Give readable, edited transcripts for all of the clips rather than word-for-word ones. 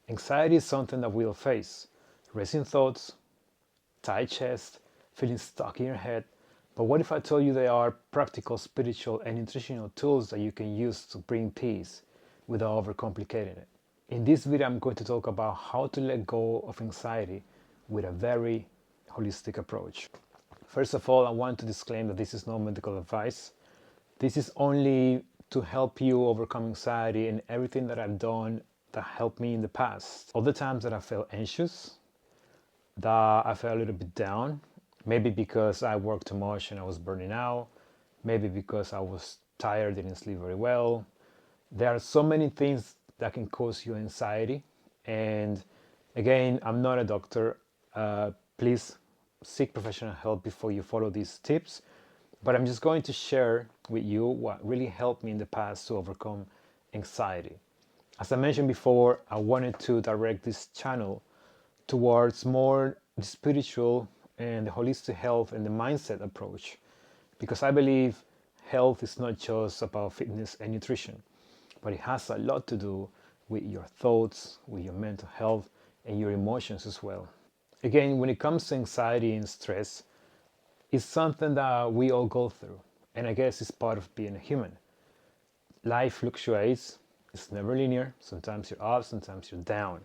Anxiety is something that we'll face. Racing thoughts, tight chest, feeling stuck in your head. But what if I told you there are practical, spiritual, and nutritional tools that you can use to bring peace without overcomplicating it? In this video, I'm going to talk about how to let go of anxiety with a very holistic approach. First of all, I want to disclaim that this is not medical advice. This is only to help you overcome anxiety and everything that I've done that helped me in the past. All the times that I felt anxious, that I felt a little bit down, maybe because I worked too much and I was burning out, maybe because I was tired, didn't sleep very well. There are so many things that can cause you anxiety. And again, I'm not a doctor. Please seek professional help before you follow these tips. But I'm just going to share with you what really helped me in the past to overcome anxiety. As I mentioned before, I wanted to direct this channel towards more the spiritual and the holistic health and the mindset approach, because I believe health is not just about fitness and nutrition, but it has a lot to do with your thoughts, with your mental health, and your emotions as well. Again, when it comes to anxiety and stress, it's something that we all go through, and I guess it's part of being a human. Life fluctuates, it's never linear. Sometimes you're up, sometimes you're down.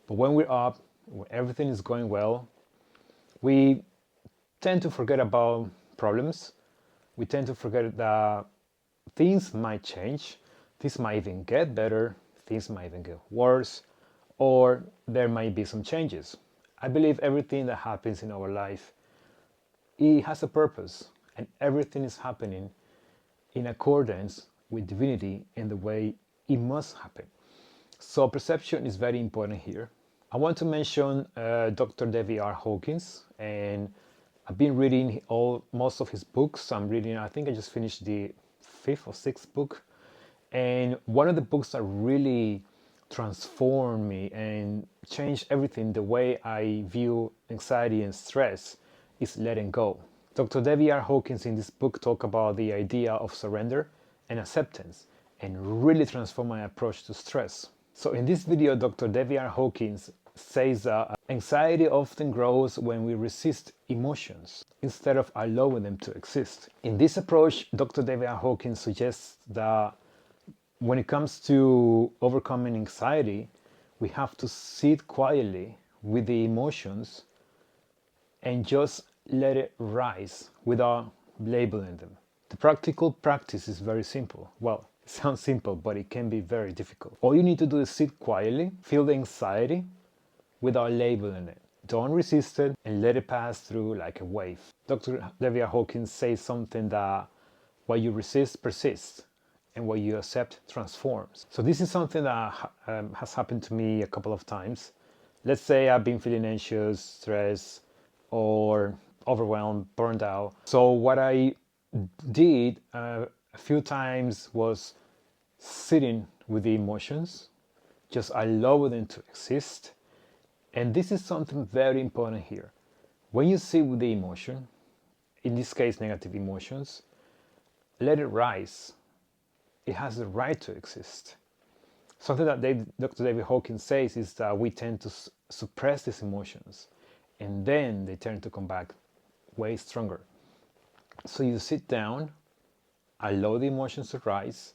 But when we're up, when everything is going well, we tend to forget about problems. We tend to forget that things might change, things might even get better, things might even get worse, or there might be some changes. I believe everything that happens in our life, it has a purpose, and everything is happening in accordance with divinity and the way it must happen. So perception is very important here. I want to mention Dr. David R. Hawkins, and I've been reading most of his books. I think I just finished the 5th or 6th book, and one of the books that really transformed me and changed everything, the way I view anxiety and stress, is Letting Go. Dr. David R. Hawkins in this book talk about the idea of surrender and acceptance, and really transformed my approach to stress. So in this video, Dr. David R. Hawkins says that anxiety often grows when we resist emotions instead of allowing them to exist. In this approach, Dr. David R. Hawkins suggests that when it comes to overcoming anxiety, we have to sit quietly with the emotions and just let it rise without labeling them. The practical practice is very simple. Well, it sounds simple, but it can be very difficult. All you need to do is sit quietly, feel the anxiety without labeling it. Don't resist it and let it pass through like a wave. Dr. David Hawkins says something that what you resist persists, and what you accept transforms. So this is something that has happened to me a couple of times. Let's say I've been feeling anxious, stressed, or overwhelmed, burned out. So what I did a few times was sitting with the emotions, just allow them to exist. And this is something very important here. When you sit with the emotion, in this case negative emotions, let it rise. It has the right to exist. Something that Dr. David Hawkins says is that we tend to suppress these emotions, and then they tend to come back way stronger. So you sit down, allow the emotions to rise,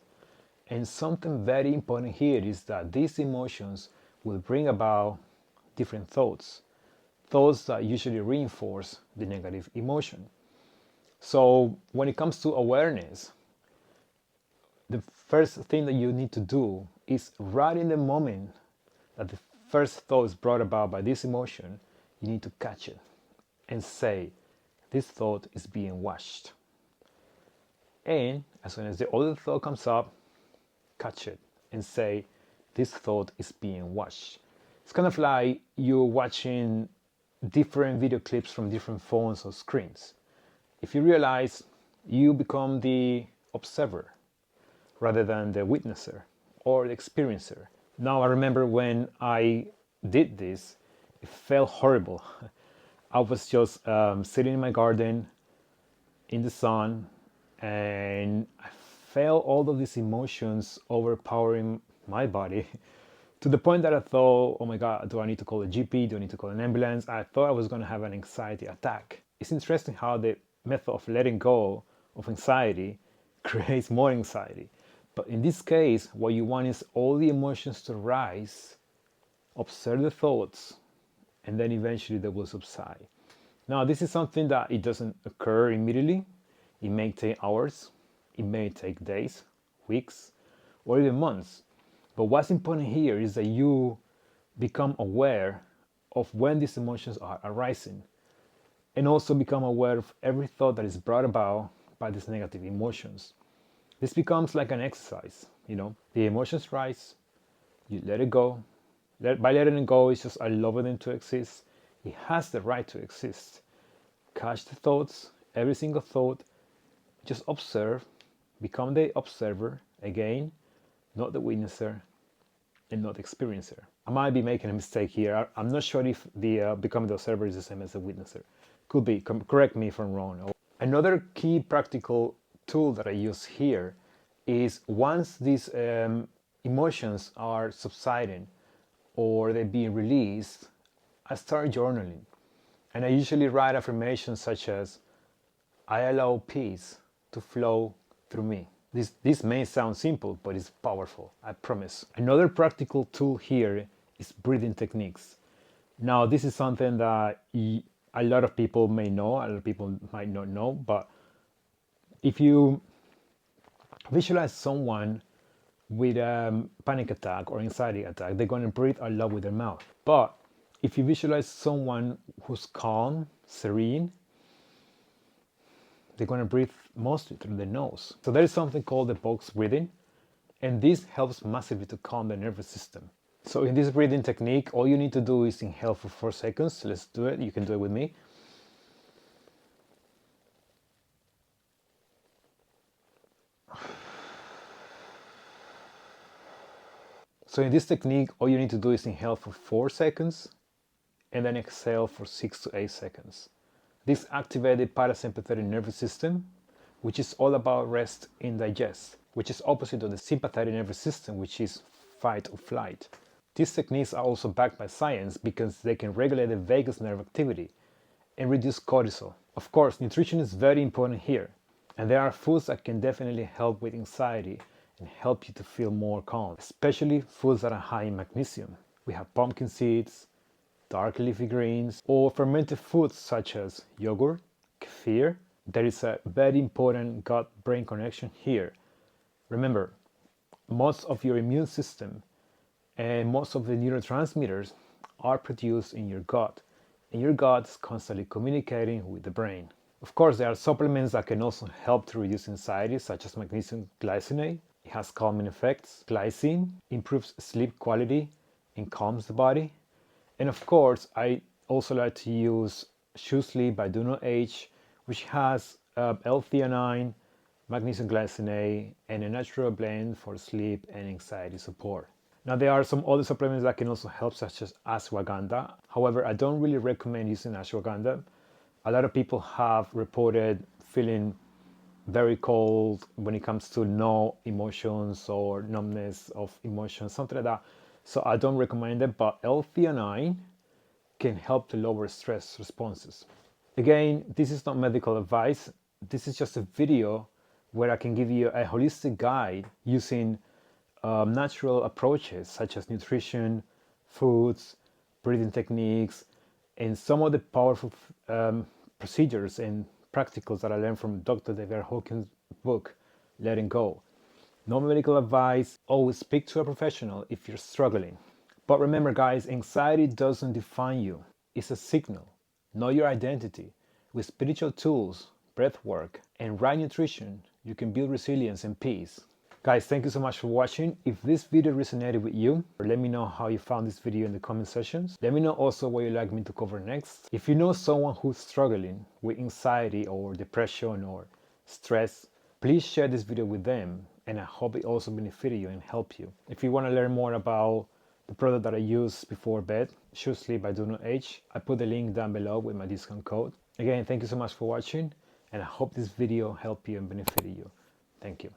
and something very important here is that these emotions will bring about different thoughts that usually reinforce the negative emotion. So when it comes to awareness, the first thing that you need to do is right in the moment that the first thought is brought about by this emotion, you need to catch it and say, this thought is being washed. And as soon as the other thought comes up, catch it and say, this thought is being washed. It's kind of like you're watching different video clips from different phones or screens. If you realize, you become the observer rather than the witnesser or the experiencer. Now I remember when I did this, it felt horrible. I was just sitting in my garden in the sun, and I felt all of these emotions overpowering my body To the point that I thought, oh my God, do I need to call a GP? Do I need to call an ambulance? I thought I was going to have an anxiety attack. It's interesting how the method of letting go of anxiety creates more anxiety. But in this case, what you want is all the emotions to rise, observe the thoughts, and then eventually they will subside. Now, this is something that it doesn't occur immediately. It may take hours, it may take days, weeks, or even months. But what's important here is that you become aware of when these emotions are arising, and also become aware of every thought that is brought about by these negative emotions. This becomes like an exercise, The emotions rise, you let it go. By letting it go, it's just allowing them to exist. It has the right to exist. Catch the thoughts, every single thought, just observe, become the observer again, not the witnesser, and not the experiencer. I might be making a mistake here. I'm not sure if the becoming the observer is the same as the witnesser. Could be. Correct me if I'm wrong. Another key practical tool that I use here is once these emotions are subsiding or they're being released, I start journaling. And I usually write affirmations such as, I allow peace to flow through me. This may sound simple, but it's powerful, I promise. Another practical tool here is breathing techniques. Now, this is something that a lot of people may know, a lot of people might not know, but if you visualize someone with a panic attack or anxiety attack, they're going to breathe a lot with their mouth. But if you visualize someone who's calm, serene, they're going to breathe mostly through the nose. So there is something called the box breathing, and this helps massively to calm the nervous system. So in this breathing technique, all you need to do is inhale for 4 seconds. Let's do it. You can do it with me. So in this technique, all you need to do is inhale for 4 seconds and then exhale for 6 to 8 seconds. This activates the parasympathetic nervous system, which is all about rest and digest, which is opposite of the sympathetic nervous system, which is fight or flight. These techniques are also backed by science because they can regulate the vagus nerve activity and reduce cortisol. Of course, nutrition is very important here, and there are foods that can definitely help with anxiety and help you to feel more calm, especially foods that are high in magnesium. We have pumpkin seeds, dark leafy greens, or fermented foods such as yogurt, kefir. There is a very important gut-brain connection here. Remember, most of your immune system and most of the neurotransmitters are produced in your gut, and your gut is constantly communicating with the brain. Of course, there are supplements that can also help to reduce anxiety, such as magnesium glycinate. It has calming effects. Glycine improves sleep quality and calms the body. And of course, I also like to use Choose Sleep by Do Not Age, which has L-theanine, magnesium glycinate, and a natural blend for sleep and anxiety support. Now, there are some other supplements that can also help, such as ashwagandha. However, I don't really recommend using ashwagandha. A lot of people have reported feeling very cold when it comes to no emotions or numbness of emotions, something like that. So I don't recommend it, but L-theanine can help to lower stress responses. Again, this is not medical advice. This is just a video where I can give you a holistic guide using natural approaches such as nutrition, foods, breathing techniques, and some of the powerful procedures and practicals that I learned from Dr. David Hawkins' book, Letting Go. No medical advice. Always speak to a professional if you're struggling. But remember, guys, anxiety doesn't define you. It's a signal, not your identity. With spiritual tools, breath work, and right nutrition, you can build resilience and peace. Guys, thank you so much for watching. If this video resonated with you, let me know how you found this video in the comment sections. Let me know also what you'd like me to cover next. If you know someone who's struggling with anxiety or depression or stress, please share this video with them, and I hope it also benefited you and helped you. If you want to learn more about the product that I use before bed, Choose Sleep by Do Not Age, I put the link down below with my discount code. Again, thank you so much for watching, and I hope this video helped you and benefited you. Thank you.